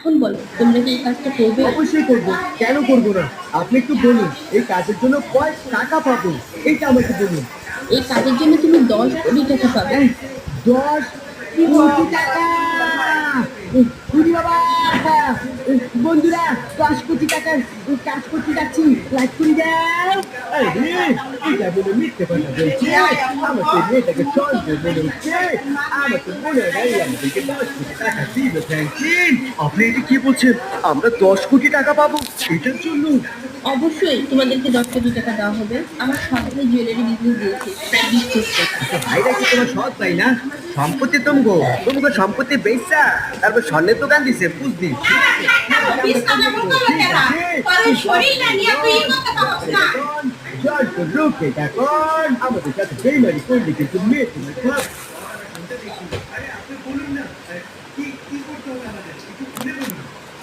এখন বলো তোমরা কি এই কাজটা করবে? অবশ্যই করবো, কেন করবো না? আপনি একটু বলুন, এই কাজের জন্য কয় টাকা পাবো, এইটা আমাকে বলুন। এই কাজের জন্য তুমি 10 কোটি টাকা পাবে। উহ, 10 কোটি টাকা! উরি বাবা! বন্ধুরা, 10 কোটি টাকার কাজ করতে যাচ্ছি, লাইক করে দাও। আরে এটা বলে মিথ্যে কথা বলছে, আমার তো মেয়েটাকে চলবে মনে হচ্ছে। আমার তো মনে হয় আমাদেরকে 10 কোটি টাকা দিল। ফ্র্যাঙ্কলিন, আপনি এটা কি বলছেন? আমরা 10 কোটি টাকা পাবো এটার জন্য? অবশ্যই তোমাদেরকে 10 কোটি টাকা দেওয়া হবে। আমার সৎভাই জুয়েলারি বিজনেস দিয়েছে প্রায় 20 বছর। তো ভাইরা কি তোমার সৎ ভাই না? সম্পত্তি তুমগো সম্পত্তি বেচা, তারপর স্বর্ণের দোকান দিছে বুঝলি। আমাদের সাথে বেইমানি করলে কিন্তু মেয়ে তোমার সব।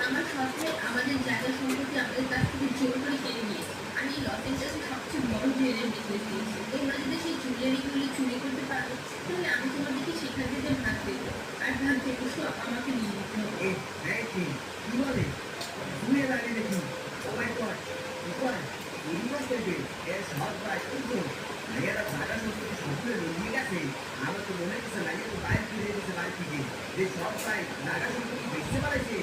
আমার সৎভাই আমাদের জায়গা সম্পত্তি আমাদের কাছ থেকে জোর করে কেড়ে নিয়েছে। আমি লস এঞ্জেলসে সবচেয়ে বড় জুয়েলারি বিজনেস দিয়েছি। তোমরা যদি সেই জুয়েলারিগুলো চুরি করতে পারো তাহলে আমি তোমাদেরকে সেখান থেকে ভাগ দেবো। আর ভাগ দেবো সব আমাকে নিয়ে নিতে হবে। আমার তো মনে হচ্ছে লাগে তো বাইরে ফিরে গেছে বাড়ি থেকে, যে সব ভাই নাগা সম্পত্তি বেচতে পারে।